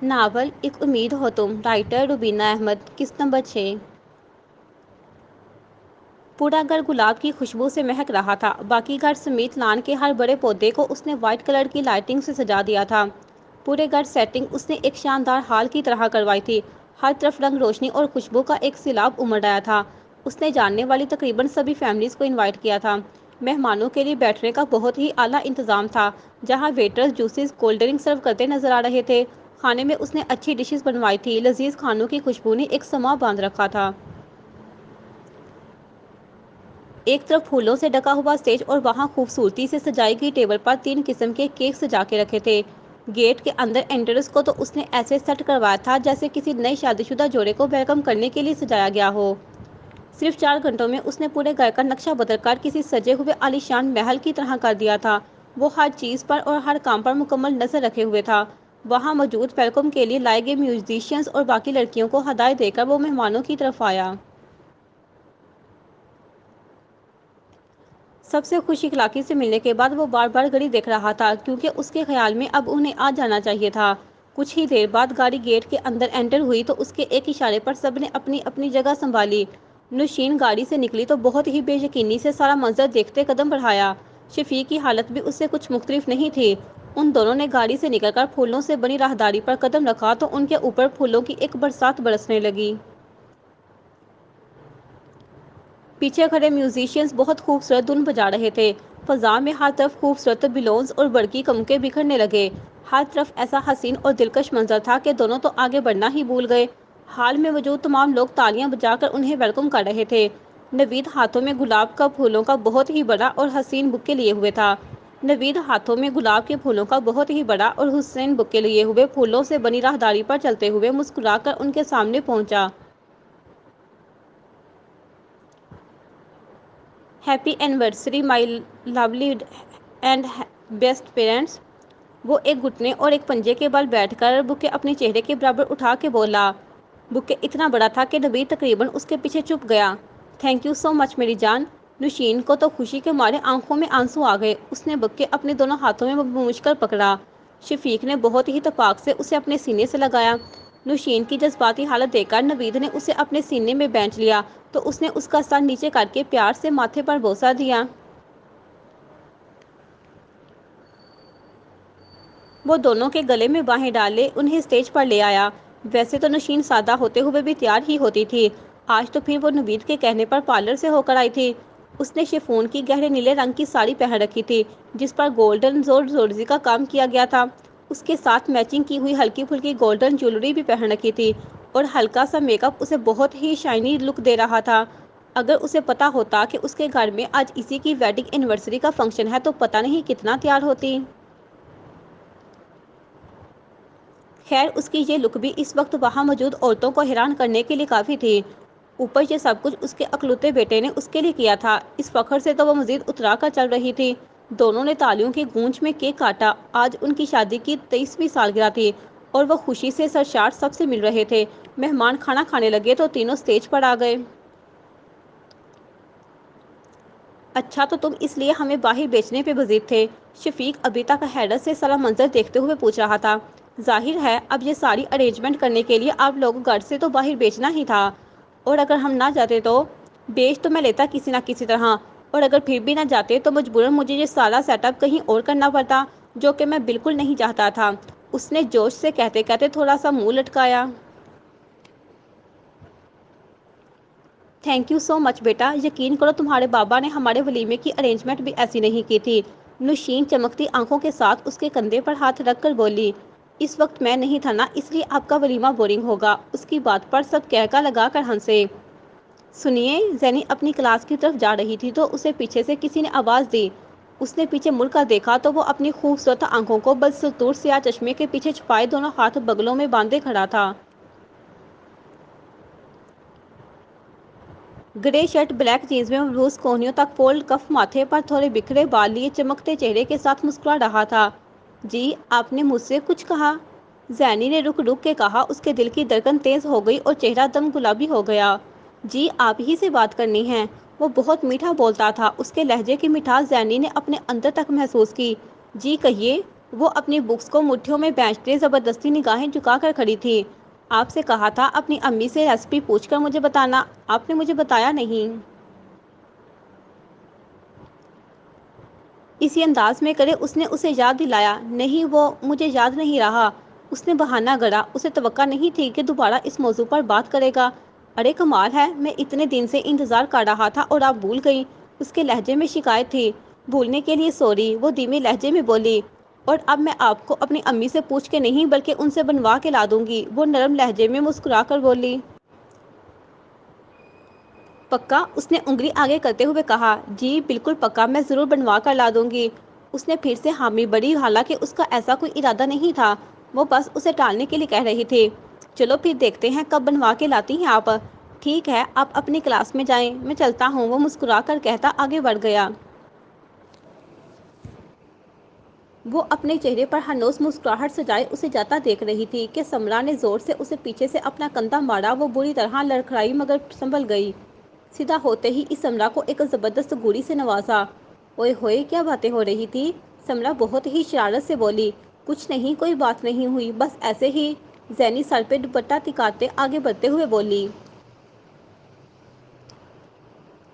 Novel ایک امید ہو تم، رائٹر روبینہ احمد، قسط نمبر 6۔ پورا گھر گلاب کی خوشبو سے مہک رہا تھا۔ باقی گھر سمیت لان کے ہر بڑے پودے کو اس نے وائٹ کلر کی لائٹنگ سے سجا دیا تھا۔ پورے گھر سیٹنگ اس نے ایک شاندار ہال کی طرح کروائی تھی۔ ہر طرف رنگ روشنی اور خوشبو کا ایک سیلاب امڑ آیا تھا۔ اس نے جاننے والی تقریباً سبھی فیملیز کو انوائٹ کیا تھا۔ مہمانوں کے لیے بیٹھنے کا بہت ہی اعلیٰ انتظام تھا، جہاں ویٹرز جوسز کولڈ ڈرنک سرو کرتے نظر آ رہے تھے۔ کھانے میں اس نے اچھی ڈشز بنوائی تھی۔ لذیذ کھانوں کی خوشبو نے ایک سماں باندھ رکھا تھا۔ ایک طرف پھولوں سے ڈھکا ہوا اسٹیج اور وہاں خوبصورتی سے سجائی گئی ٹیبل پر 3 قسم کے کیک سجا کے رکھے تھے۔ گیٹ کے اندر انٹرنس کو تو اس نے ایسے سیٹ کروایا تھا جیسے کسی نئے شادی شدہ جوڑے کو ویلکم کرنے کے لیے سجایا گیا ہو۔ صرف 4 گھنٹوں میں اس نے پورے گھر کا نقشہ بدل کر کسی سجے ہوئے عالیشان محل کی طرح کر دیا تھا۔ وہ ہر چیز پر اور ہر کام پر مکمل نظر رکھے ہوئے تھا۔ وہاں موجود ویلکم کے لیے لائے گئے میوزیشینز اور باقی لڑکیوں کو ہدایت دے کر وہ مہمانوں کی طرف آیا۔ سب سے خوش اخلاقی سے ملنے کے بعد وہ بار بار گھڑی دیکھ رہا تھا، کیونکہ اس کے خیال میں اب انہیں آ جانا چاہیے تھا۔ کچھ ہی دیر بعد گاڑی گیٹ کے اندر انٹر ہوئی تو اس کے ایک اشارے پر سب نے اپنی اپنی جگہ سنبھالی۔ نوشین گاڑی سے نکلی تو بہت ہی بے یقینی سے سارا منظر دیکھتے قدم بڑھایا۔ شفیق کی حالت بھی اس سے کچھ مختلف نہیں تھی۔ ان دونوں نے گاڑی سے نکل کر پھولوں سے بنی راہداری پر قدم رکھا تو ان کے اوپر پھولوں کی ایک برسات برسنے لگی۔ پیچھے کھڑے میوزیشینز بہت خوبصورت دھن بجا رہے تھے۔ فضا میں ہر طرف خوبصورت بیلونز اور برقی کمکے بکھرنے لگے۔ ہر طرف ایسا حسین اور دلکش منظر تھا کہ دونوں تو آگے بڑھنا ہی بھول گئے۔ ہال میں موجود تمام لوگ تالیاں بجا کر انہیں ویلکم کر رہے تھے۔ نوید ہاتھوں میں گلاب کا پھولوں کا بہت ہی بڑا اور حسین بکے لیے ہوئے تھا۔ نوید ہاتھوں میں گلاب کے پھولوں کا بہت ہی بڑا اور حسین بکے لیے ہوئے پھولوں سے بنی راہداری پر چلتے ہوئے مسکرا کر ان کے سامنے پہنچا۔ Happy anniversary my lovely and best parents. وہ ایک گھٹنے اور ایک پنجے کے بل بیٹھ کر بکے اپنے چہرے کے برابر اٹھا کے بولا۔ بکے اتنا بڑا تھا کہ نوید تقریباً اس کے پیچھے چھپ گیا۔ تھینک یو سو مچ میری جان۔ نوشین کو تو خوشی کے مارے آنکھوں میں آنسو آ گئے۔ اس نے بکے اپنے دونوں ہاتھوں میں بموج کر پکڑا۔ شفیق نے بہت ہی اتفاق سے اسے اپنے سینے سے لگایا۔ نوشین کی جذباتی حالت دیکھ کر نوید نے اسے اپنے سینے میں بینچ لیا تو اس نے اس کا سر نیچے کر کے پیار سے ماتھے پر بوسہ دیا۔ وہ دونوں کے گلے میں باہیں ڈالے انہیں اسٹیج پر لے آیا۔ ویسے تو نوشین سادہ ہوتے ہوئے بھی تیار ہی ہوتی تھی، آج تو پھر وہ نوید کے کہنے پر پارلر سے ہو کر آئی تھی۔ اس نے شیفون کی گہرے نیلے رنگ کی ساڑی پہن رکھی تھی، جس پر گولڈن زورزی کا کام کیا گیا تھا۔ اس کے ساتھ میچنگ کی ہوئی ہلکی پھلکی گولڈن جیولری بھی پہن رکھی تھی اور ہلکا سا میک اپ اسے بہت ہی شائنی لک دے رہا تھا۔ اگر اسے پتا ہوتا کہ اس کے گھر میں آج اسی کی ویڈنگ اینیورسری کا فنکشن ہے تو پتہ نہیں کتنا تیار ہوتی۔ خیر اس کی یہ لک بھی اس وقت وہاں موجود عورتوں کو حیران کرنے کے لیے کافی تھی۔ اوپر یہ سب کچھ اس کے اکلوتے بیٹے نے اس کے لیے کیا تھا۔ اس فخر سے تو وہ مزید اترا کر چل رہی تھی۔ دونوں نے تالیوں کی گونج میں کیک کاٹا۔ آج ان کی شادی کی 23ویں سالگرہ تھی اور وہ خوشی سے سرشار سب سے مل رہے تھے۔ مہمان کھانا کھانے لگے تو تینوں اسٹیج پر آ گئے۔ اچھا تو تم اس لیے ہمیں باہر بیچنے پہ بضید تھے؟ شفیق ابھی تک حیرت سے سارا منظر دیکھتے ہوئے پوچھ رہا تھا۔ ظاہر ہے اب یہ ساری ارینجمنٹ کرنے کے لیے آپ لوگوں گھر سے تو باہر بیچنا ہی تھا، اور اگر ہم نہ جاتے تو بیچ تو میں لیتا کسی نہ کسی طرح، اور اگر پھر بھی نہ جاتے تو مجبوراً مجھے یہ سارا سیٹ اپ کہیں اور کرنا پڑتا، جو کہ میں بالکل نہیں چاہتا تھا۔ اس نے جوش سے کہتے کہتے تھوڑا سا منہ لٹکایا۔ تھینک یو سو مچ بیٹا، یقین کرو تمہارے بابا نے ہمارے ولیمے کی ارینجمنٹ بھی ایسی نہیں کی تھی۔ نوشین چمکتی آنکھوں کے ساتھ اس کے کندھے پر ہاتھ رکھ کر بولی۔ اس وقت میں نہیں تھا نا، اس لیے آپ کا ولیمہ بورنگ ہوگا۔ اس کی بات پر سب کہکا لگا کر ہنسے۔ سنیے، زینی اپنی کلاس کی طرف جا رہی تھی تو اسے پیچھے سے کسی نے آواز دی۔ اس نے پیچھے مڑ کر دیکھا تو وہ اپنی خوبصورت آنکھوں کو بدستور سیاہ چشمے کے پیچھے چھپائے دونوں ہاتھ بغلوں میں باندھے کھڑا تھا۔ گرے شرٹ بلیک جینز میں ملبوس کوہنیوں تک فولڈ کف، ماتھے پر تھوڑے بکھرے بال لیے چمکتے چہرے کے ساتھ مسکرا رہا تھا۔ جی آپ نے مجھ سے کچھ کہا؟ زینی نے رک رک کے کہا۔ اس کے دل کی دھڑکن تیز ہو گئی اور چہرہ دم گلابی ہو گیا۔ جی آپ ہی سے بات کرنی ہے۔ وہ بہت میٹھا بولتا تھا، اس کے لہجے کی مٹھاس زینی نے اپنے اندر تک محسوس کی۔ جی کہیے۔ وہ اپنی بکس کو مٹھیوں میں بیچتے زبردستی نگاہیں جھکا کر کھڑی تھی۔ آپ سے کہا تھا اپنی امی سے ریسیپی پوچھ کر مجھے بتانا، آپ نے مجھے بتایا نہیں۔ اسی انداز میں کرے اس نے اسے یاد دلایا۔ نہیں، وہ مجھے یاد نہیں رہا، اس نے بہانہ گڑھا۔ اسے توقع نہیں تھی کہ دوبارہ اس موضوع پر بات کرے گا۔ ارے کمال ہے، میں اتنے دن سے انتظار کر رہا تھا اور آپ بھول گئی۔ اس کے لہجے میں شکایت تھی۔ بھولنے کے لیے سوری، وہ دھیمے لہجے میں بولی۔ اور اب میں آپ کو اپنی امی سے پوچھ کے نہیں بلکہ ان سے بنوا کے لا دوں گی، وہ نرم لہجے میں مسکرا کر بولی۔ پکا؟ اس نے انگلی آگے کرتے ہوئے کہا۔ جی بالکل پکا، میں ضرور بنوا کر لا دوں گی۔ اس نے پھر سے حامی بڑھی، حالانکہ اس کا ایسا کوئی ارادہ نہیں تھا، وہ بس اسے ٹالنے کے لیے کہہ رہی تھی۔ چلو پھر دیکھتے ہیں کب بنوا کے لاتی ہیں آپ۔ ٹھیک ہے، آپ اپنی کلاس میں جائیں، میں چلتا ہوں، وہ مسکرا کر کہتا آگے بڑھ گیا۔ وہ اپنے چہرے پر ہرنوز مسکراہٹ سجائے اسے جاتا دیکھ رہی تھی کہ سمرا نے زور سے اسے پیچھے سے اپنا کندھا مارا۔ وہ بری طرح لڑکھڑائی مگر سنبھل گئی۔ سیدھا ہوتے ہی اس سمرا کو ایک زبردست گولی سے نوازا۔ اوئے ہوئے، کیا باتیں ہو رہی تھی؟ سمرا بہت ہی شرارت سے بولی۔ کچھ نہیں، کوئی بات نہیں ہوئی، بس ایسے ہی۔ زینی سر پہ دوپٹہ ٹکاتے آگے بڑھتے ہوئے بولی۔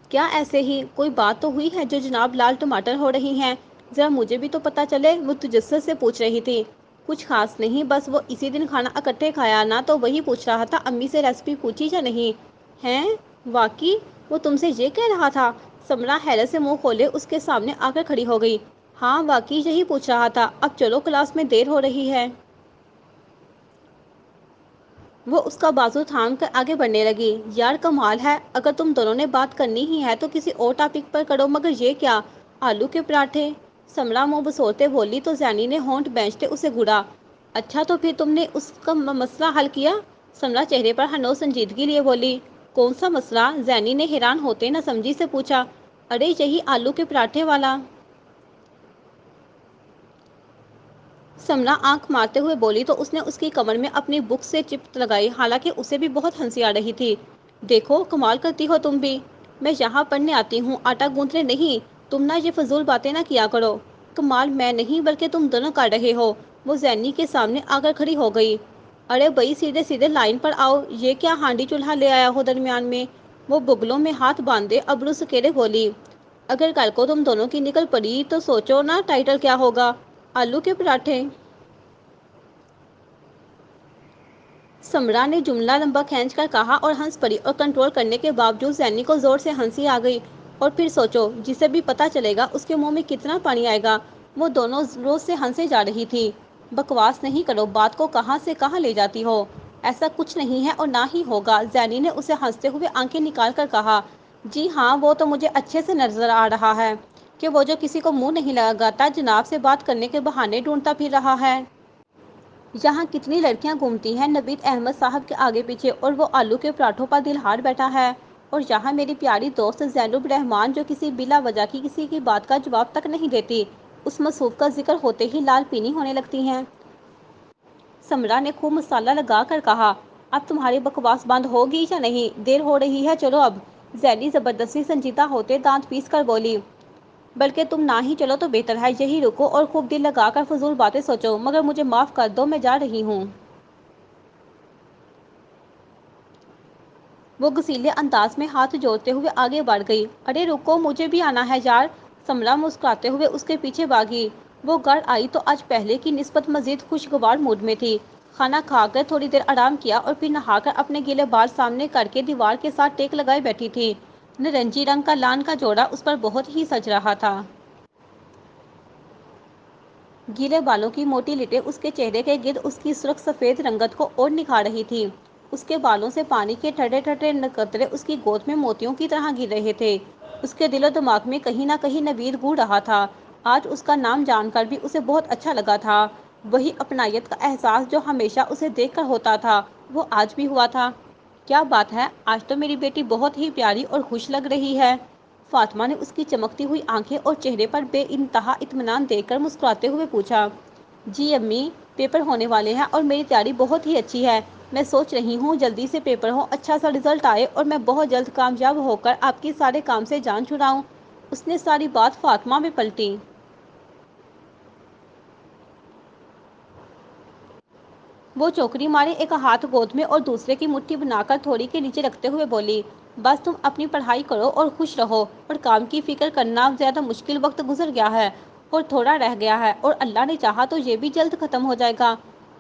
کیا ایسے ہی؟ کوئی بات تو ہوئی ہے جو جناب لال ٹماٹر ہو رہی ہیں؟ ذرا مجھے بھی تو پتہ چلے، وہ تجسس سے پوچھ رہی تھی۔ کچھ خاص نہیں، بس وہ اسی دن کھانا اکٹھے کھایا نا، تو وہی پوچھ رہا تھا امی سے ریسیپی پوچھی یا نہیں۔ ہیں؟ واقعی؟ وہ تم سے یہ کہہ رہا تھا؟ سمرا حیرت سے منہ کھولے اس کے سامنے آ کر کھڑی ہو گئی۔ ہاں واقعی یہی پوچھ رہا تھا۔ اب چلو کلاس میں دیر ہو رہی ہے۔ وہ اس کا بازو تھام کر آگے بڑھنے لگی۔ یار کمال ہے، اگر تم دونوں نے بات کرنی ہی ہے تو کسی اور ٹاپک پر کرو، مگر یہ کیا؟ آلو کے پراٹھے؟ سمرا منہ بسوڑتے بولی تو زینی نے ہونٹ بھینچتے اسے گھورا۔ اچھا تو پھر تم نے اس کا مسئلہ حل کیا؟ سمرا چہرے پر ہرنوز سنجیدگی لیے بولی۔ کون سا مسئلہ؟ زینی نے حیران ہوتے نہ سمجھی سے پوچھا۔ ارے یہی آلو کے پراٹھے والا۔ سمرا آنکھ مارتے ہوئے بولی تو اس نے اس کی کمر میں اپنی بک سے چپت لگائی، حالانکہ اسے بھی بہت ہنسی آ رہی تھی۔ دیکھو کمال کرتی ہو تم بھی، میں یہاں پڑھنے آتی ہوں، آٹا گوندھنے نہیں، تم نہ یہ فضول باتیں نہ کیا کرو۔ کمال میں نہیں بلکہ تم دونوں کر رہے ہو۔ وہ زینی کے سامنے آ کر کھڑی ہو گئی۔ ارے بھائی سیدھے سیدھے لائن پر آؤ، یہ کیا ہانڈی چولہا لے آیا ہو درمیان میں؟ وہ بغلوں میں ہاتھ باندھے ابرو سکیڑے بولی۔ اگر کل کو تم دونوں کی نکل پڑی تو سوچو نا ٹائٹل کیا ہوگا؟ آلو کے پراٹھے؟ سمرا نے جملہ لمبا کھینچ کر کہا اور ہنس پڑی، اور کنٹرول کرنے کے باوجود زینی کو زور سے ہنسی آ گئی۔ اور پھر سوچو، جسے بھی پتہ چلے گا اس کے منہ میں کتنا پانی آئے گا۔ وہ دونوں روز سے ہنسے جا رہی تھی۔ بکواس نہیں کرو، بات کو کہاں سے کہاں لے جاتی ہو۔ ایسا کچھ نہیں ہے اور نہ ہی ہوگا، زینی نے اسے ہنستے ہوئے آنکھیں نکال کر کہا۔ جی ہاں، وہ تو مجھے اچھے سے نظر آ رہا ہے کہ وہ جو کسی کو منہ نہیں لگاتا جناب سے بات کرنے کے بہانے ڈھونڈتا پھر رہا ہے۔ یہاں کتنی لڑکیاں گھومتی ہیں نوید احمد صاحب کے آگے پیچھے، اور وہ آلو کے پراٹھوں پر دل ہار بیٹھا ہے۔ اور یہاں میری پیاری دوست زینب رحمان جو کسی بلا وجہ کی کسی کی بات کا جواب تک نہیں دیتی، اس مصروف کا ذکر ہوتے ہی لال پینی ہونے لگتی ہیں۔ سمرا نے خوب مسالہ لگا کر کہا۔ اب تمہاری بکواس بند ہوگی یا نہیں؟ دیر ہو رہی ہے، چلو اب۔ زینی زبردستی سنجیدہ ہوتے دانت پیس کر بولی۔ بلکہ تم نہ ہی چلو تو بہتر ہے، یہی رکو اور خوب دل لگا کر فضول باتیں سوچو، مگر مجھے معاف کر دو، میں جا رہی ہوں۔ وہ غصیلے انداز میں ہاتھ جوڑتے ہوئے آگے بڑھ گئی۔ ارے رکو، مجھے بھی آنا ہے یار۔ سمرا مسکراتے ہوئے اس کے پیچھے بھاگی۔ وہ گھر آئی تو آج پہلے کی نسبت مزید خوشگوار موڈ میں تھی۔ کھانا کھا کر تھوڑی دیر آرام کیا اور پھر نہا کر اپنے گیلے بال سامنے کر کے دیوار کے ساتھ ٹیک لگائے بیٹھی تھی۔ نارنجی رنگ کا لان کا جوڑا اس پر بہت ہی سج رہا تھا۔ گیلے بالوں کی موٹی لٹیں اس کے چہرے کے گرد اس کی سرخ سفید رنگت کو اور نکھار رہی تھی۔ اس کے بالوں سے پانی کے ٹھنڈے ٹھنڈے قطرے اس کی گود میں موتیوں کی طرح گر رہے تھے۔ اس کے دل و دماغ میں کہیں نہ کہیں نوید گونج رہا تھا۔ آج اس کا نام جان کر بھی اسے بہت اچھا لگا تھا۔ وہی اپنائیت کا احساس جو ہمیشہ اسے دیکھ کر ہوتا تھا، وہ آج بھی ہوا تھا۔ کیا بات ہے، آج تو میری بیٹی بہت ہی پیاری اور خوش لگ رہی ہے۔ فاطمہ نے اس کی چمکتی ہوئی آنکھیں اور چہرے پر بے انتہا اطمینان دیکھ کر مسکراتے ہوئے پوچھا۔ جی امی، پیپر ہونے والے ہیں اور میری تیاری بہت ہی اچھی ہے۔ میں سوچ رہی ہوں جلدی سے پیپر ہو، اچھا سا رزلٹ آئے اور میں بہت جلد کامیاب ہو کر آپ کی سارے کام سے جان چھڑاؤں۔ اس نے ساری بات فاطمہ میں پلٹی۔ وہ چوکری مارے ایک ہاتھ گود میں اور دوسرے کی مٹھی بنا کر تھوڑی کے نیچے رکھتے ہوئے بولی، بس تم اپنی پڑھائی کرو اور خوش رہو، اور کام کی فکر کرنا زیادہ مشکل وقت گزر گیا ہے اور تھوڑا رہ گیا ہے، اور اللہ نے چاہا تو یہ بھی جلد ختم ہو جائے گا۔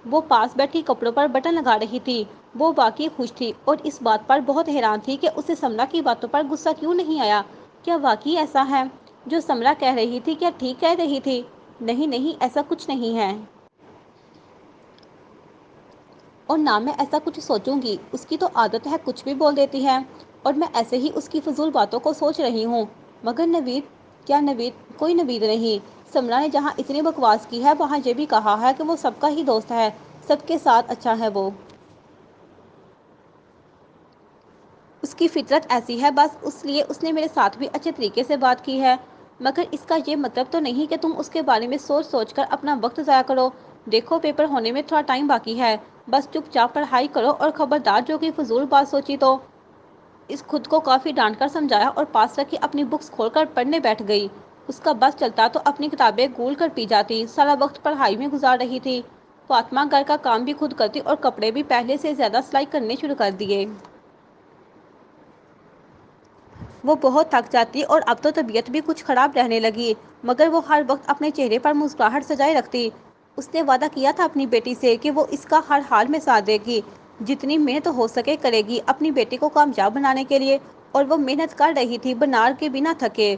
وہ پاس بیٹھی کپڑوں پر بٹن لگا رہی تھی۔ وہ واقعی خوش تھی اور اس بات پر بہت حیران تھی کہ اسے سمرا کی باتوں پر غصہ کیوں نہیں آیا۔ کیا واقعی ایسا ہے جو سمرا کہہ رہی تھی؟ کیا ٹھیک کہہ رہی تھی؟ نہیں نہیں، ایسا کچھ نہیں ہے، اور نہ میں ایسا کچھ سوچوں گی۔ اس کی تو عادت ہے کچھ بھی بول دیتی ہے، اور میں ایسے ہی اس کی فضول باتوں کو سوچ رہی ہوں۔ مگر نوید، کیا نوید؟ کوئی نوید نہیں۔ سمرا نے جہاں اتنی بکواس کی ہے وہاں یہ بھی کہا ہے کہ وہ سب کا ہی دوست ہے، سب کے ساتھ اچھا ہے وہ۔ اس کی فطرت ایسی ہے، بس اس لیے اس نے میرے ساتھ بھی اچھے طریقے سے بات کی ہے۔ مگر اس کا یہ مطلب تو نہیں کہ تم اس کے بارے میں سوچ سوچ کر اپنا وقت ضائع کرو۔ دیکھو، پیپر ہونے میں تھوڑا ٹائم باقی ہے، بس چپ چاپ پڑھائی کرو، اور خبردار جو کہ فضول بات سوچی تو۔ اس خود کو کافی ڈانٹ کر سمجھایا اور پاس رکھی اپنی بکس کھول کر پڑھنے بیٹھ گئی۔ اس کا بس چلتا تو اپنی کتابیں گول کر پی جاتی، سارا وقت پڑھائی میں گزار رہی تھی۔ فاطمہ گھر کا کام بھی خود کرتی اور کپڑے بھی پہلے سے زیادہ سلائی کرنے شروع کر دیے۔ وہ بہت تھک جاتی اور اب تو طبیعت بھی کچھ خراب رہنے لگی، مگر وہ ہر وقت اپنے چہرے پر مسکراہٹ سجائے رکھتی۔ اس نے وعدہ کیا تھا اپنی بیٹی سے کہ وہ اس کا ہر حال میں ساتھ دے گی، جتنی محنت ہو سکے کرے گی اپنی بیٹی کو کامیاب بنانے کے لیے، اور وہ محنت کر رہی تھی بنا کے بنا تھکے،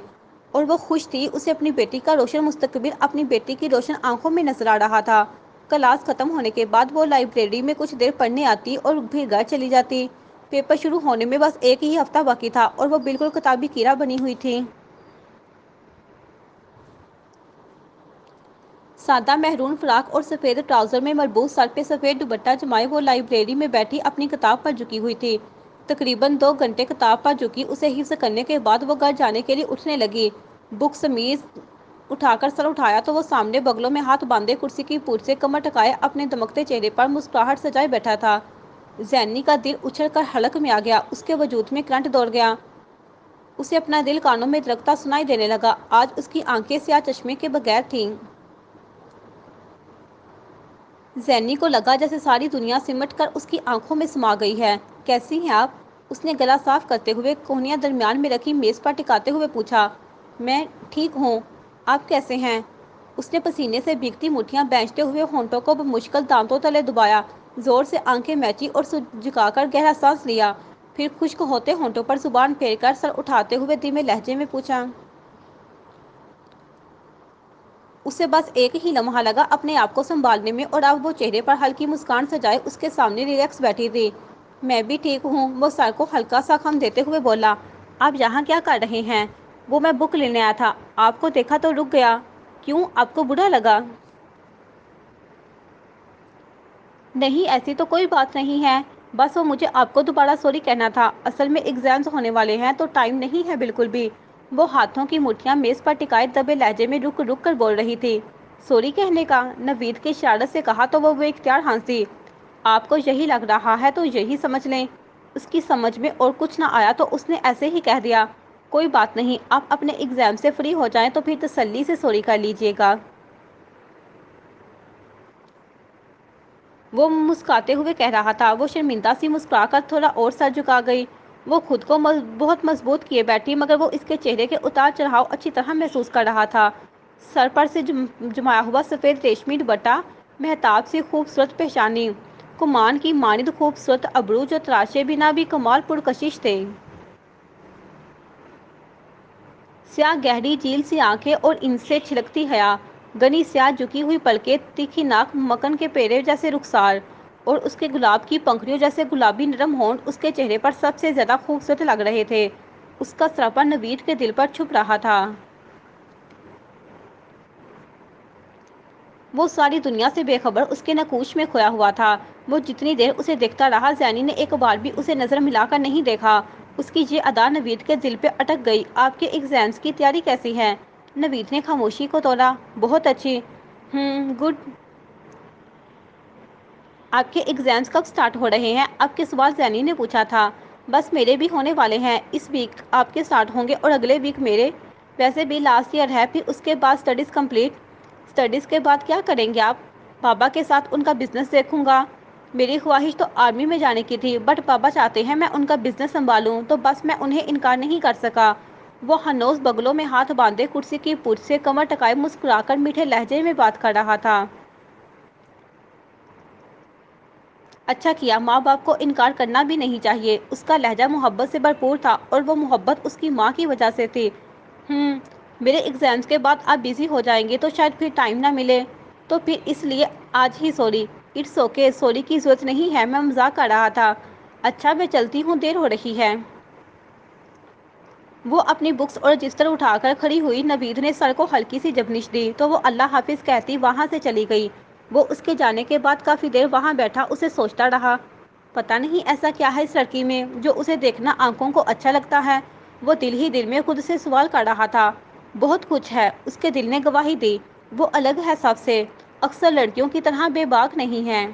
اور وہ خوش تھی۔ اسے اپنی بیٹی کا روشن مستقبل اپنی بیٹی کی روشن آنکھوں میں نظر آ رہا تھا۔ کلاس ختم ہونے کے بعد وہ لائبریری میں کچھ دیر پڑھنے آتی اور پھر گھر چلی جاتی۔ پیپر شروع ہونے میں بس ایک ہی ہفتہ باقی تھا اور وہ بالکل کتابی کیڑا بنی ہوئی تھی۔ سادہ میرون فراق اور سفید ٹراؤزر میں مربوط سر پہ سفید دوپٹہ جمائے وہ لائبریری میں بیٹھی اپنی کتاب پر جھکی ہوئی تھی۔ تقریباً 2 گھنٹے کتاب پر جھکی اسے حفظ کرنے کے بعد وہ گھر جانے کے لیے اٹھنے لگی۔ بک سمیز اٹھا کر سر اٹھایا تو وہ سامنے بغلوں میں ہاتھ باندھے کرسی کی پوچھ سے کمر ٹکائے اپنے دمکتے چہرے پر مسکراہٹ سجائے بیٹھا تھا۔ زینی کا دل اچھل کر حلق میں آ گیا، اس کے وجود میں کرنٹ دوڑ گیا۔ اسے اپنا دل کانوں میں دھڑکتا سنائی دینے لگا۔ آج اس کی آنکھیں سیاہ چشمے کے بغیر تھیں۔ زینی کو لگا جیسے ساری دنیا سمٹ کر اس کی آنکھوں میں سما گئی ہے۔ کیسی ہیں آپ؟ اس نے گلا صاف کرتے ہوئے کونیاں درمیان میں رکھی میز پر ٹکاتے ہوئے پوچھا۔ میں ٹھیک ہوں، آپ کیسے ہیں؟ اس نے پسینے سے بھیگتی مٹھیاں بھینچتے ہوئے ہونٹوں کو بمشکل دانتوں تلے دبایا، زور سے آنکھیں میچی اور سر جھکا کر گہرا سانس لیا، پھر خشک ہوتے ہونٹوں پر زبان پھیر کر سر اٹھاتے ہوئے دھیمے لہجے میں پوچھا۔ اسے بس ایک ہی لمحہ لگا اپنے آپ کو سنبھالنے میں، اور اب وہ چہرے پر ہلکی مسکان سجائے اس کے سامنے ریلیکس بیٹھی تھی۔ میں بھی ٹھیک ہوں، وہ سر کو ہلکا سا خم دیتے ہوئے بولا۔ آپ یہاں کیا کر رہے ہیں؟ وہ میں بک لینے آیا تھا، آپ کو دیکھا تو رک گیا۔ کیوں، آپ کو برا لگا؟ نہیں، ایسی تو کوئی بات نہیں ہے، بس وہ مجھے آپ کو دوبارہ سوری کہنا تھا۔ اصل میں ایگزامز ہونے والے ہیں تو ٹائم نہیں ہے بالکل بھی۔ وہ ہاتھوں کی مٹھیاں میز پر ٹکائے دبے لہجے میں رک رک کر بول رہی تھی۔ سوری کہنے کا؟ نوید کی اشارت سے کہا تو وہ بے اختیار ہنسی۔ آپ کو یہی لگ رہا ہے تو یہی سمجھ لیں۔ اس کی سمجھ میں اور کچھ نہ آیا تو اس نے ایسے ہی کہہ دیا، کوئی بات نہیں، آپ اپنے ایگزام سے فری ہو جائیں تو پھر تسلی سے سوری کر لیجیے گا۔ وہ مسکراتے ہوئے کہہ رہا تھا۔ وہ شرمندہ سی مسکرا کر تھوڑا اور سر جھکا گئی۔ وہ خود کو بہت مضبوط کیے بیٹھی، مگر وہ اس کے چہرے کے اتار چڑھاؤ اچھی طرح محسوس کر رہا تھا۔ سر پر سے جمایا ہوا سفید ریشمی دوپٹہ، مہتاب سی خوبصورت پیشانی، کمان کی مانند خوبصورت ابرو جو تراشے بنا بھی کمال پرکشش تھے۔ سیاہ گہری جھیل سی آنکھیں اور ان سے چھلکتی حیا، گھنی سیاہ جھکی ہوئی پلکیں، تیکھی ناک، مکھن کے پیڑے جیسے رخسار، اور اس کے گلاب کی پنکھڑیوں جیسے گلابی نرم ہونٹ اس کے چہرے پر سب سے زیادہ خوبصورت لگ رہے تھے۔ اس کا سراپا نوید کے دل پر چھپ رہا تھا۔ وہ ساری دنیا سے بے خبر اس کے نقوش میں کھویا ہوا تھا۔ وہ جتنی دیر اسے دیکھتا رہا، زینی نے ایک بار بھی اسے نظر ملا کر نہیں دیکھا۔ اس کی یہ ادا نوید کے دل پہ اٹک گئی۔ آپ کے ایگزامز کی تیاری کیسی ہے؟ نوید نے خاموشی کو توڑا۔ بہت اچھی۔ گڈ۔ آپ کے ایگزامز کب سٹارٹ ہو رہے ہیں؟ اب کے سوال زینی نے پوچھا تھا۔ بس میرے بھی ہونے والے ہیں، اس ویک آپ کے سٹارٹ ہوں گے اور اگلے ویک میرے۔ ویسے بھی لاسٹ ایئر ہے، پھر اس کے بعد اسٹڈیز کمپلیٹ۔ اسٹڈیز کے بعد کیا کریں گے آپ؟ بابا کے ساتھ ان کا بزنس دیکھوں گا۔ میری خواہش تو آرمی میں جانے کی تھی، بٹ پاپا چاہتے ہیں میں ان کا بزنس سنبھالوں، تو بس میں انہیں انکار نہیں کر سکا۔ وہ ہنوز بغلوں میں ہاتھ باندھے کرسی کی پشت سے کمر ٹکائے مسکرا کر میٹھے لہجے میں بات کر رہا تھا۔ اچھا کیا، ماں باپ کو انکار کرنا بھی نہیں چاہیے۔ اس کا لہجہ محبت سے بھرپور تھا، اور وہ محبت اس کی ماں کی وجہ سے تھی۔ میرے ایگزامز کے بعد آپ بزی ہو جائیں گے تو شاید پھر ٹائم نہ ملے، تو پھر اس لیے آج ہی سوری۔ اٹس اوکے، سوری کی ضرورت نہیں ہے، میں مذاق کر رہا تھا۔ اچھا میں چلتی ہوں، دیر ہو رہی ہے۔ وہ اپنی بکس اور رجسٹر اٹھا کر کھڑی ہوئی۔ نوید نے سر کو ہلکی سی جھنجھ دی تو وہ اللہ حافظ کہتی وہاں سے چلی گئی۔ وہ اس کے جانے کے بعد کافی دیر وہاں بیٹھا اسے سوچتا رہا۔ پتہ نہیں ایسا کیا ہے اس لڑکی میں جو اسے دیکھنا آنکھوں کو اچھا لگتا ہے۔ وہ دل ہی دل میں خود سے سوال کر رہا تھا۔ بہت کچھ ہے، اس کے دل نے گواہی دی۔ وہ الگ ہے سب سے، اکثر لڑکیوں کی طرح بے باک نہیں ہے۔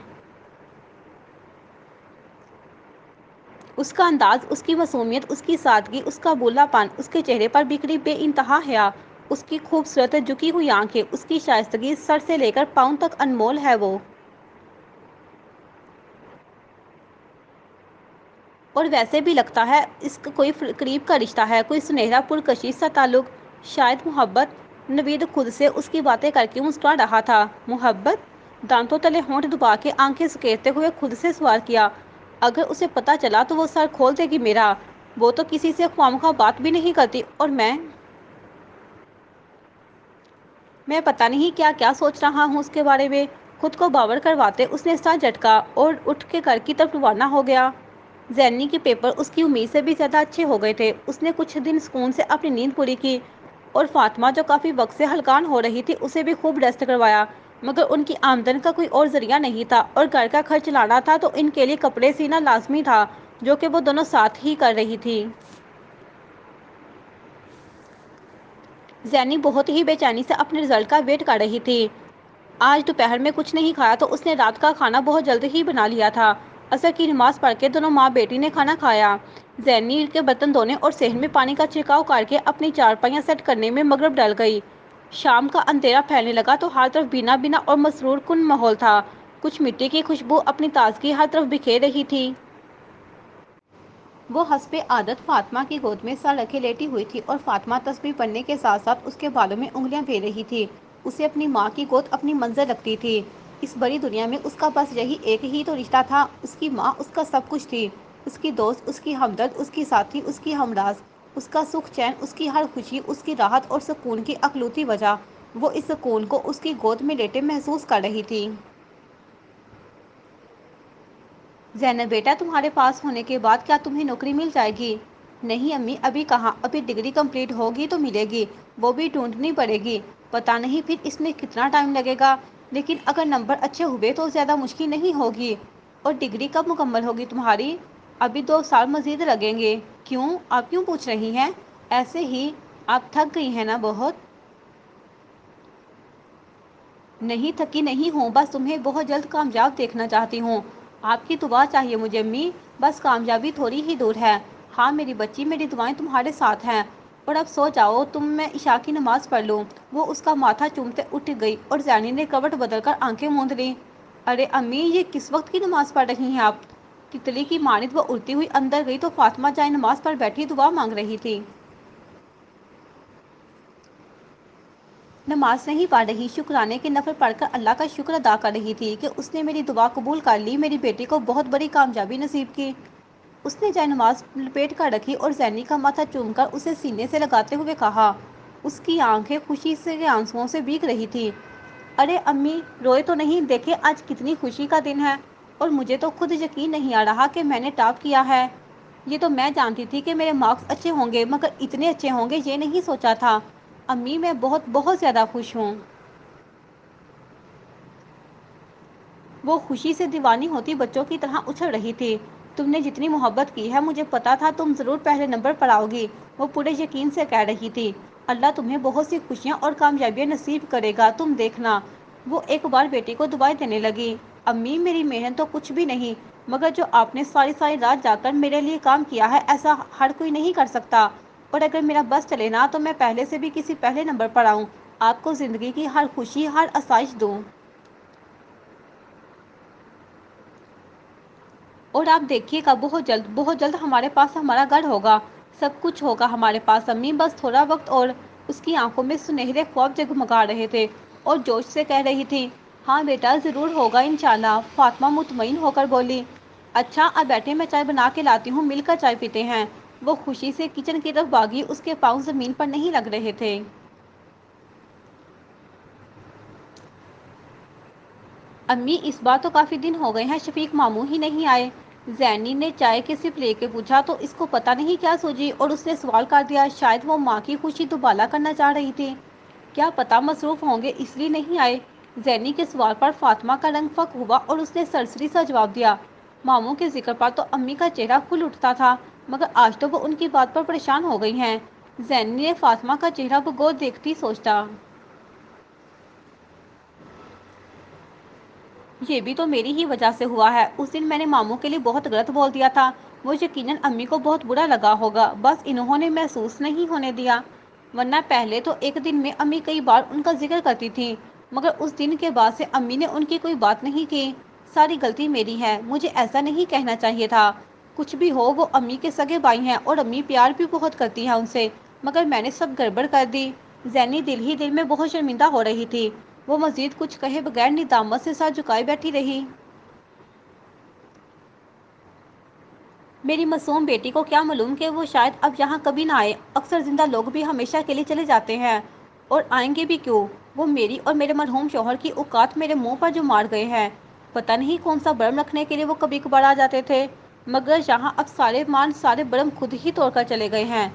اس کا انداز، اس کی معصومیت، اس کی سادگی، اس کا بولا پن، اس کے چہرے پر بکھری بے انتہا حیا، اس کی خوبصورت جھکی ہوئی آنکھیں، اس کی شائستگی سر سے لے کر پاؤں تک انمول ہے وہ۔ اور ویسے بھی لگتا ہے اس کا کوئی قریب کا رشتہ ہے، کوئی سنہرا پرکشش سا تعلق، شاید محبت۔ نوید خود سے اس کی باتیں کر کے مسکرا رہا تھا۔ محبت؟ دانتوں تلے ہونٹ دبا کے آنکھیں سکیڑتے ہوئے خود سے سوال کیا۔ اگر اسے پتہ چلا تو وہ سر کھول دے گی میرا۔ وہ تو کسی سے خوامخواہ بات بھی نہیں کرتی، اور میں پتہ نہیں کیا کیا سوچ رہا ہوں اس کے بارے میں۔ خود کو باور کرواتے اس نے سر جھٹکا اور اٹھ کے گھر کی طرف روانہ ہو گیا۔ زینی کے پیپر اس کی امید سے بھی زیادہ اچھے ہو گئے تھے۔ اس نے کچھ دن سکون سے اپنی نیند پوری کی، اور فاطمہ جو کافی وقت سے ہلکان ہو رہی تھی اسے بھی خوب ریسٹ کروایا۔ مگر ان کی آمدن کا کوئی اور ذریعہ نہیں تھا، اور گھر کا خرچ چلانا تھا تو ان کے لیے کپڑے سینا لازمی تھا، جو کہ وہ دونوں ساتھ ہی کر رہی تھی۔ زینی بہت ہی بے چینی سے اپنے رزلٹ کا ویٹ کر رہی تھی۔ آج دوپہر میں کچھ نہیں کھایا تو اس نے رات کا کھانا بہت جلد ہی بنا لیا تھا۔ عصر کی نماز پڑھ کے دونوں ماں بیٹی نے کھانا کھایا۔ زینی کے برتن دھونے اور صحن میں پانی کا چھڑکاؤ کر کے اپنی چارپائیاں سیٹ کرنے میں مغرب ڈل گئی۔ شام کا اندھیرا پھیلنے لگا تو ہر طرف بھینا بھینا اور مسرور کن ماحول تھا۔ کچھ مٹی کی خوشبو اپنی تازگی ہر طرف بکھیر رہی تھی۔ وہ حسب عادت فاطمہ کی گود میں سر رکھے لیٹی ہوئی تھی، اور فاطمہ تسبیح پڑھنے کے ساتھ ساتھ اس کے بالوں میں انگلیاں پھیر رہی تھی۔ اسے اپنی ماں کی گود اپنی منزل لگتی تھی۔ اس بڑی دنیا میں اس کا بس یہی ایک ہی تو رشتہ تھا۔ اس کی ماں اس کا سب کچھ تھی، اس کی دوست، اس کی ہمدرد، اس کی ساتھی، اس کی ہمراز، اس کا سکھ چین، اس کی ہر خوشی، اس کی راحت اور سکون کی اکلوتی وجہ۔ وہ اس سکون کو اس کی گود میں لیٹے محسوس کر رہی تھی۔ زینب بیٹا، تمہارے پاس ہونے کے بعد کیا تمہیں نوکری مل جائے گی؟ نہیں امی، ابھی کہاں، ابھی ڈگری کمپلیٹ ہوگی تو ملے گی، وہ بھی ڈھونڈنی پڑے گی۔ پتہ نہیں پھر اس میں کتنا ٹائم لگے گا، لیکن اگر نمبر اچھے ہوئے تو زیادہ مشکل نہیں ہوگی۔ اور ڈگری کب مکمل ہوگی تمہاری؟ ابھی 2 سال مزید لگیں گے۔ کیوں؟ آپ کیوں پوچھ رہی ہیں؟ ایسے ہی۔ آپ تھک گئی ہیں نا بہت؟ نہیں تھکی نہیں ہوں، بس تمہیں بہت جلد کامیاب دیکھنا چاہتی ہوں۔ آپ کی دعا چاہیے مجھے امی، بس کامیابی تھوڑی ہی دور ہے۔ ہاں میری بچی، میری دعائیں تمہارے ساتھ ہیں۔ اور اب سو جاؤ تم، میں عشاء کی نماز پڑھ لوں۔ وہ اس کا ماتھا چومتے اٹھ گئی، اور زینی نے کروٹ بدل کر آنکھیں موند لیں۔ ارے امی، یہ کس وقت کی نماز پڑھ رہی ہیں آپ؟ تتلی کی مانند وہ اڑتی ہوئی اندر گئی تو فاطمہ جائے نماز پر بیٹھی دعا مانگ رہی تھی۔ نماز نہیں پڑھ رہی، شکرانے کے نفل پڑھ کر اللہ کا شکر ادا کر رہی تھی کہ اس نے میری دعا قبول کر لی، میری بیٹی کو بہت بڑی کامیابی نصیب کی۔ اس نے جائے نماز لپیٹ کر رکھی اور زینی کا ماتھا چوم کر اسے سینے سے لگاتے ہوئے کہا۔ اس کی آنکھیں خوشی سے آنسوؤں سے بھیگ رہی تھی۔ ارے امی، روئے تو نہیں، دیکھیں آج کتنی خوشی کا دن ہے، اور مجھے تو خود یقین نہیں آ رہا کہ میں نے ٹاپ کیا ہے۔ یہ تو میں جانتی تھی کہ میرے مارکس اچھے ہوں گے، مگر اتنے اچھے ہوں گے یہ نہیں سوچا تھا۔ امی میں بہت بہت زیادہ خوش ہوں۔ وہ خوشی سے دیوانی ہوتی بچوں کی طرح اچھل رہی تھی۔ تم نے جتنی محبت کی ہے مجھے پتا تھا تم ضرور پہلے نمبر پر آؤ گی، وہ پورے یقین سے کہہ رہی تھی۔ اللہ تمہیں بہت سی خوشیاں اور کامیابیاں نصیب کرے گا، تم دیکھنا۔ وہ ایک بار بیٹی کو دعائیں دینے لگی۔ امی میری محنت تو کچھ بھی نہیں، مگر جو آپ نے ساری ساری رات جا کر میرے لیے کام کیا ہے ایسا ہر کوئی نہیں کر سکتا، اور اگر میرا بس چلے نا تو میں پہلے سے بھی کسی پہلے نمبر پر آؤں، آپ کو زندگی کی ہر خوشی ہر آسائش دوں۔ اور آپ دیکھیے گا بہت جلد ہمارے پاس ہمارا گھر ہوگا، سب کچھ ہوگا ہمارے پاس امی، بس تھوڑا وقت اور۔ اس کی آنکھوں میں سنہرے خواب جگمگا رہے تھے اور جوش سے کہہ رہی تھی، ہاں بیٹا ضرور ہوگا انشاءاللہ۔ فاطمہ مطمئن ہو کر بولی، اچھا اب بیٹھے میں چائے بنا کے لاتی ہوں، مل کر چائے پیتے ہیں۔ وہ خوشی سے کچن کی طرف بھاگی، اس کے پاؤں زمین پر نہیں لگ رہے تھے۔ امی اس بار تو کافی دن ہو گئے ہیں شفیق ماموں ہی نہیں آئے۔ زینی نے چائے کی سپ لے کے پوچھا تو اس کو پتہ نہیں کیا سوجی اور اس نے سوال کر دیا، شاید وہ ماں کی خوشی دوبالا کرنا چاہ رہی تھی، کیا پتہ مصروف ہوں گے اس لیے نہیں آئے۔ زینی کے سوال پر فاطمہ کا رنگ فک ہوا اور اس نے سرسری سا جواب دیا، ماموں کے ذکر پر تو امی کا چہرہ کھل اٹھتا تھا، مگر آج تو وہ ان کی بات پر پریشان ہو گئی ہیں۔ زینی نے فاطمہ کا چہرہ بغور دیکھتی سوچا، یہ بھی تو میری ہی وجہ سے ہوا ہے، اس دن میں نے ماموں کے لیے بہت غلط بول دیا تھا، وہ یقیناً امی کو بہت برا لگا ہوگا، بس انہوں نے محسوس نہیں ہونے دیا، ورنہ پہلے تو ایک دن میں امی کئی بار ان کا ذکر کرتی تھی، مگر اس دن کے بعد سے امی نے ان کی کوئی بات نہیں کی۔ ساری غلطی میری ہے، مجھے ایسا نہیں کہنا چاہیے تھا۔ کچھ بھی ہو وہ امی کے سگے بھائی ہیں اور امی پیار بھی بہت کرتی ہیں ان سے، مگر میں نے سب گڑبڑ کر دی۔ زینی دل ہی دل میں بہت شرمندہ ہو رہی تھی، وہ مزید کچھ کہے بغیر ندامت سے سر جھکائے بیٹھی رہی۔ میری معصوم بیٹی کو کیا معلوم کہ وہ شاید اب یہاں کبھی نہ آئے، اکثر زندہ لوگ بھی ہمیشہ کے لیے چلے جاتے ہیں، اور آئیں گے بھی کیوں؟ وہ میری اور میرے مرحوم شوہر کی اوقات میرے منہ پر جو مار گئے ہیں، پتہ نہیں کون سا برم رکھنے کے لیے وہ کبھی کبھار آ جاتے تھے، مگر یہاں اب سارے برم خود ہی توڑ کر چلے گئے ہیں۔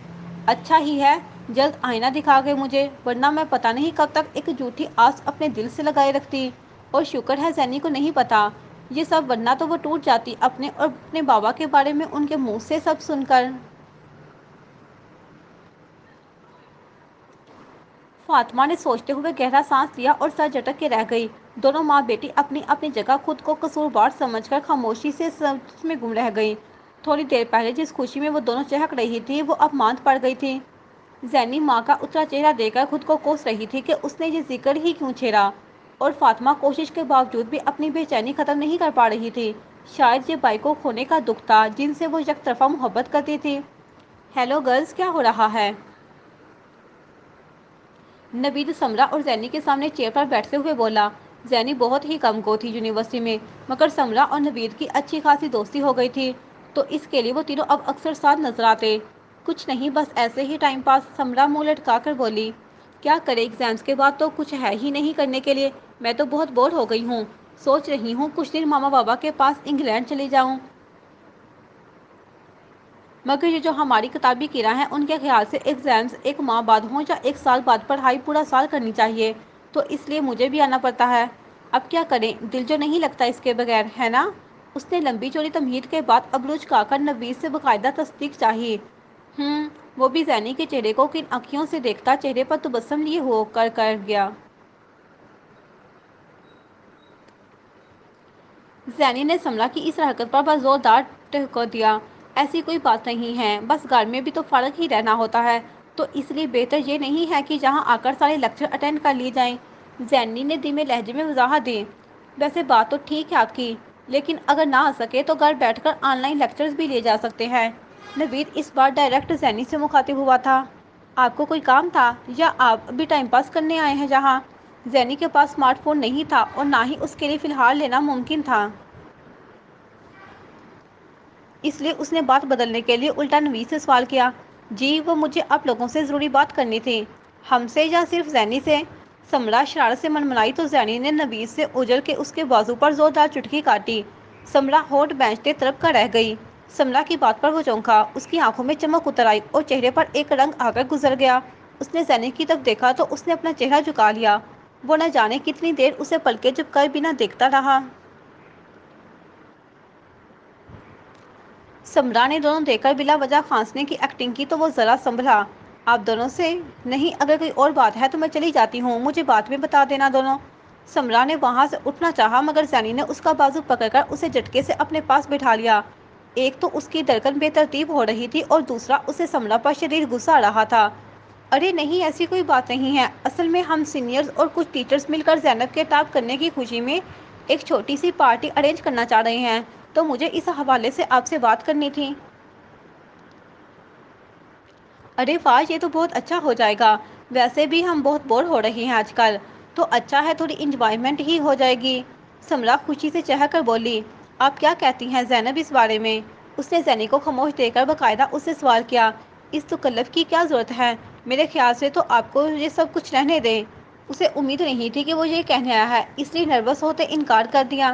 اچھا ہی ہے جلد آئینہ دکھا گئے مجھے، ورنہ میں پتہ نہیں کب تک ایک جھوٹی آس اپنے دل سے لگائے رکھتی، اور شکر ہے زینی کو نہیں پتا یہ سب، ورنہ تو وہ ٹوٹ جاتی اپنے اور اپنے بابا کے بارے میں ان کے منہ سے سب سن کر۔ فاطمہ نے سوچتے ہوئے گہرا سانس لیا اور سر جھٹک کے رہ گئی۔ دونوں ماں بیٹی اپنی اپنی جگہ خود کو قصوروار سمجھ کر خاموشی سے سوچ میں گم رہ گئی۔ تھوڑی دیر پہلے جس خوشی میں وہ دونوں چہک رہی تھی وہ اب ماند پڑ گئی تھی۔ زینی ماں کا اترا چہرہ دیکھ کر خود کو کوس رہی تھی کہ اس نے یہ ذکر ہی کیوں چھیڑا، اور فاطمہ کوشش کے باوجود بھی اپنی بے چینی ختم نہیں کر پا رہی تھی، شاید یہ بھائی کو کھونے کا دکھ تھا جن سے وہ یک طرفہ محبت کرتی تھی۔ ہیلو گرلز، کیا ہو رہا ہے؟ نوید سمرہ اور زینی کے سامنے چیئر پر بیٹھتے ہوئے بولا۔ زینی بہت ہی کم گو تھی یونیورسٹی میں، مگر سمرہ اور نوید کی اچھی خاصی دوستی ہو گئی تھی، تو اس کے لیے وہ تینوں اب اکثر ساتھ نظر آتے۔ کچھ نہیں، بس ایسے ہی ٹائم پاس، سمرہ منہ لٹکا کر بولی۔ کیا کرے، ایگزامز کے بعد تو کچھ ہے ہی نہیں کرنے کے لیے، میں تو بہت بور ہو گئی ہوں، سوچ رہی ہوں کچھ دن ماما بابا کے پاس انگلینڈ چلی جاؤں، مگر یہ جو ہماری کتابی کرا ہیں ان کے خیال سے ایگزامز ایک ماہ بعد ہوں یا ایک سال بعد، پڑھائی پورا سال کرنی چاہیے، تو اس لیے مجھے بھی آنا پڑتا ہے۔ اب کیا کریں، دل جو نہیں لگتا اس کے بغیر، ہے نا؟ اس نے لمبی چوڑی تمہید کے بعد ابرو جھکا کر نوید سے باقاعدہ تصدیق چاہی۔ وہ بھی زینی کے چہرے کو کن آنکھوں سے دیکھتا، چہرے پر تبسم لیے ہو کر گیا۔ زینی نے سمرہ کی اس حرکت پر بس زوردار ٹھکور دیا۔ ایسی کوئی بات نہیں ہے، بس گھر میں بھی تو فارغ ہی رہنا ہوتا ہے، تو اس لیے بہتر یہ نہیں ہے کہ یہاں آ کر سارے لیکچر اٹینڈ کر لیے جائیں۔ زینی نے دھیمے لہجے میں وضاحت دی۔ ویسے بات تو ٹھیک ہے آپ کی، لیکن اگر نہ آ سکے تو گھر بیٹھ کر آن لائن لیکچرز بھی لیے جا سکتے ہیں۔ نوید اس بار ڈائریکٹ زینی سے مخاطب ہوا تھا۔ آپ کو کوئی کام تھا یا آپ بھی ٹائم پاس کرنے آئے ہیں یہاں؟ زینی کے پاس اسمارٹ فون نہیں تھا اور نہ ہی اس کے لیے فی الحال لینا ممکن تھا، اس لیے اس نے بات بدلنے کے لیے الٹا نوید سے سوال کیا، جی وہ مجھے آپ لوگوں سے ضروری بات کرنی تھی۔ ہم سے یا صرف زینی سے؟ سمرہ شرارت سے منمنائی تو زینی نے نوید سے اجڑ کے اس کے بازو پر زوردار چٹکی کاٹی۔ سمرہ ہونٹ بھینچتے تڑپ کر رہ گئی۔ سمرہ کی بات پر وہ چونکا، اس کی آنکھوں میں چمک اتر آئی اور چہرے پر ایک رنگ آ کر گزر گیا۔ اس نے زینی کی طرف دیکھا تو اس نے اپنا چہرہ جھکا لیا، وہ نہ جانے کتنی دیر اسے پلکیں جھپکائے بنا دیکھتا رہا۔ سمرہ نے دونوں دیکھ کر بلا وجہ کھانسنے کی ایکٹنگ کی تو وہ ذرا سنبھلا۔ آپ دونوں سے؟ نہیں، اگر کوئی اور بات ہے تو میں چلی جاتی ہوں، مجھے بعد میں بتا دینا دونوں۔ سمرہ نے وہاں سے اٹھنا چاہا مگر زینی نے اس کا بازو پکڑ کر اسے جھٹکے سے اپنے پاس بٹھا لیا۔ ایک تو اس کی دھڑکن بے ترتیب ہو رہی تھی اور دوسرا اسے سمرہ پر شدید غصہ آ رہا تھا۔ ارے نہیں، ایسی کوئی بات نہیں ہے، اصل میں ہم سینئرز اور کچھ ٹیچرز مل کر زینب کے ٹاپ کرنے کی خوشی میں ایک چھوٹی سی پارٹی ارینج کرنا چاہ رہے ہیں، تو مجھے اس حوالے سے آپ سے بات کرنی تھی۔ ارے واہ، یہ تو بہت اچھا ہو جائے گا، ویسے بھی ہم بہت بور ہو رہے ہیں آج کل، تو اچھا ہے تھوڑی انجوائمنٹ ہی ہو جائے گی۔ سمرا خوشی سے چہک کر بولی، آپ کیا کہتی ہیں زینب اس بارے میں؟ اس نے زینی کو خاموش دے کر باقاعدہ اس سے سوال کیا، اس تکلف کی کیا ضرورت ہے؟ میرے خیال سے تو آپ کو یہ سب کچھ رہنے دیں۔ اسے امید نہیں تھی کہ وہ یہ کہنے آیا ہے، اس لیے نروس ہوتے انکار کر دیا۔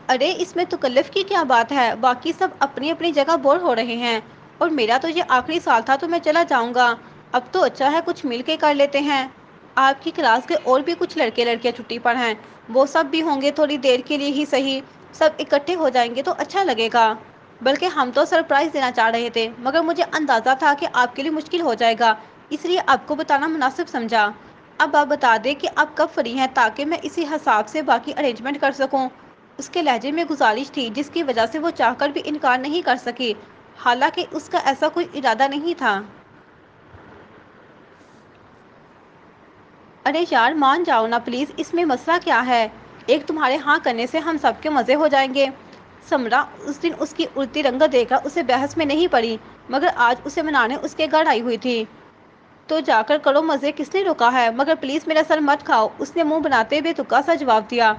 ارے اس میں تکلف کی کیا بات ہے، باقی سب اپنی اپنی جگہ بور ہو رہے ہیں، اور میرا تو یہ آخری سال تھا تو میں چلا جاؤں گا، اب تو اچھا ہے کچھ مل کے کر لیتے ہیں۔ آپ کی کلاس کے اور بھی کچھ لڑکے لڑکیاں چھٹی پر ہیں، وہ سب بھی ہوں گے، تھوڑی دیر کے لیے ہی صحیح، سب اکٹھے ہو جائیں گے تو اچھا لگے گا۔ بلکہ ہم تو سرپرائز دینا چاہ رہے تھے، مگر مجھے اندازہ تھا کہ آپ کے لیے مشکل ہو جائے گا، اس لیے آپ کو بتانا مناسب سمجھا۔ اب آپ بتا دیں کہ آپ کب فری ہیں تاکہ میں اسی حساب سے باقی ارینجمنٹ کر سکوں۔ اس کے لہجے میں گزارش تھی جس کی وجہ سے وہ چاہ کر بھی انکار نہیں کر سکی، حالانکہ اس کا ایسا کوئی ارادہ نہیں تھا۔ ارے یار مان جاؤ نا پلیز، اس میں مسئلہ کیا ہے؟ ایک تمہارے ہاں کرنے سے ہم سب کے مزے ہو جائیں گے۔ سمرا اس دن اس کی اڑتی رنگت دیکھ کر اسے بحث میں نہیں پڑی، مگر آج اسے منانے اس کے گھر آئی ہوئی تھی۔ تو جا کر کرو مزے، کس نے روکا ہے؟ مگر پلیز میرا سر مت کھاؤ، اس نے منہ بناتے ہوئے تکا سا جواب دیا۔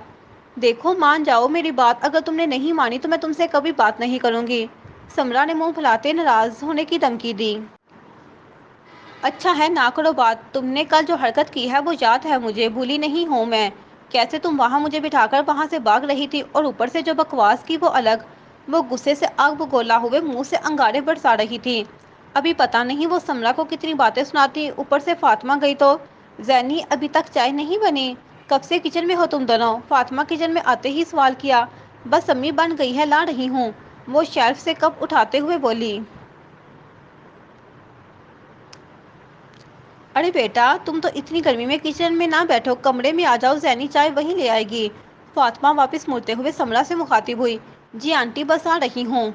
دیکھو مان جاؤ میری بات، اگر تم نے نہیں مانی تو میں تم سے کبھی بات نہیں کروں گی۔ سمرا نے منہ پھلاتے ناراض ہونے کی دھمکی دی۔ اچھا ہے نہ کرو بات، تم نے کل جو حرکت کی ہے وہ یاد ہے مجھے، بھولی نہیں ہوں میں۔ کیسے تم وہاں مجھے بٹھا کر وہاں سے بھاگ رہی تھی، اور اوپر سے جو بکواس کی وہ الگ، وہ غصے سے آگ بگولا ہوئے منہ سے انگارے برسا رہی تھی۔ ابھی پتہ نہیں وہ سمرا کو کتنی باتیں سناتی، اوپر سے فاطمہ گئی تو۔ زینی ابھی تک چائے نہیں بنی؟ کب سے کچن میں ہو تم دونوں؟ فاطمہ کچن میں آتے ہی سوال کیا۔ بس امی بن گئی ہے، لا رہی ہوں، وہ شیلف سے کپ اٹھاتے ہوئے بولی۔ ارے بیٹا تم تو اتنی گرمی میں کچن میں نہ بیٹھو، کمرے میں آ جاؤ، زینی چائے وہیں لے آئے گی۔ فاطمہ واپس مڑتے ہوئے سمرا سے مخاطب ہوئی، جی آنٹی بس آ رہی ہوں۔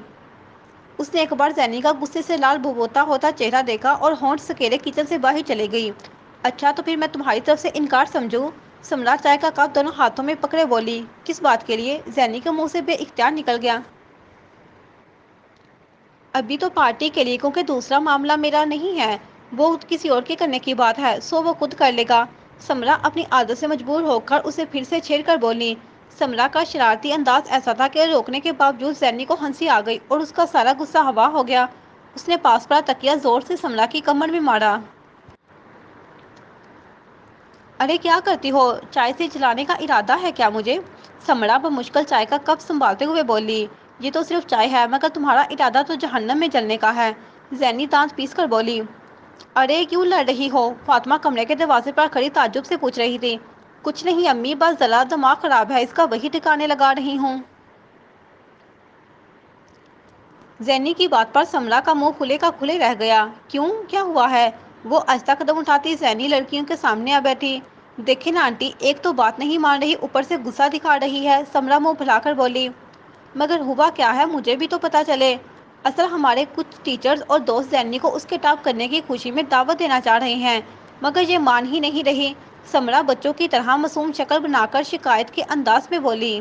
اس نے ایک بار زینی کا غصے سے لال بھبوتا ہوتا چہرہ دیکھا اور ہونٹ سکیڑے کچن سے باہر چلی گئی۔ اچھا تو پھر میں تمہاری طرف سے انکار سمجھوں؟ سمرا چائے کا کپ دونوں ہاتھوں میں پکڑے بولی، کس بات کے لیے؟ زینی کے منہ سے بے اختیار نکل گیا، ابھی تو پارٹی کے لیے، کیونکہ دوسرا معاملہ میرا نہیں ہے، وہ کسی اور کے کرنے کی بات ہے، سو وہ خود کر لے گا۔ سمرا اپنی عادت سے مجبور ہو کر اسے پھر سے چھیڑ کر بولی۔ سمرا کا شرارتی انداز ایسا تھا کہ روکنے کے باوجود زینی کو ہنسی آ گئی اور اس کا سارا غصہ ہوا ہو گیا۔ اس نے پاس پڑا تکیا زور سے سمرا کی کمر میں مارا۔ ارے کیا کرتی ہو، چائے سے جلانے کا ارادہ ہے کیا مجھے؟ سمرا بمشکل چائے کا کپ سنبھالتے ہوئے بولی، یہ تو صرف چائے ہے، مگر تمہارا ارادہ تو جہنم میں جلنے کا ہے۔ زینی دانت پیس کر بولی۔ ارے کیوں لڑ رہی ہو؟ فاطمہ کمرے کے دروازے پر کھڑی تعجب سے پوچھ رہی تھی۔ کچھ نہیں امی، بس ذرا دماغ خراب ہے، اس کا وہی ٹھکانے لگا رہی ہوں۔ زینی کی بات پر سمرا کا منہ کھلے کا کھلے رہ گیا۔ کیوں، کیا ہوا ہے؟ وہ آہستہ قدم اٹھاتی زینی لڑکیوں کے سامنے آ بیٹھی۔ دیکھیں نا آنٹی، ایک تو بات نہیں مان رہی، اوپر سے غصہ دکھا رہی ہے۔ سمرا منہ پھیلا کر بولی، مگر ہوا کیا ہے مجھے بھی تو پتہ چلے۔ اصل ہمارے کچھ ٹیچرز اور دوست زینی کو اس کے ٹاپ کرنے کی خوشی میں دعوت دینا چاہ رہے ہیں، مگر یہ مان ہی نہیں رہی۔ سمرا بچوں کی طرح معصوم شکل بنا کر شکایت کے انداز میں بولی۔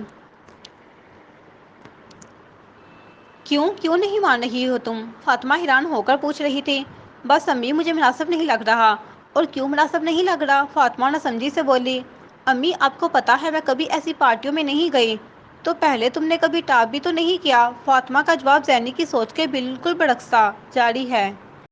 کیوں کیوں نہیں مان رہی ہو تم؟ فاطمہ حیران ہو کر پوچھ رہی تھی۔ بس امی مجھے مناسب نہیں لگ رہا۔ اور کیوں مناسب نہیں لگ رہا؟ فاطمہ ناسمجھی سے بولی۔ امی آپ کو پتہ ہے میں کبھی ایسی پارٹیوں میں نہیں گئی، تو پہلے تم نے کبھی ٹاپ بھی تو نہیں کیا؟ فاطمہ کا جواب زینی کی سوچ کے بالکل برعکس تھا، جاری ہے۔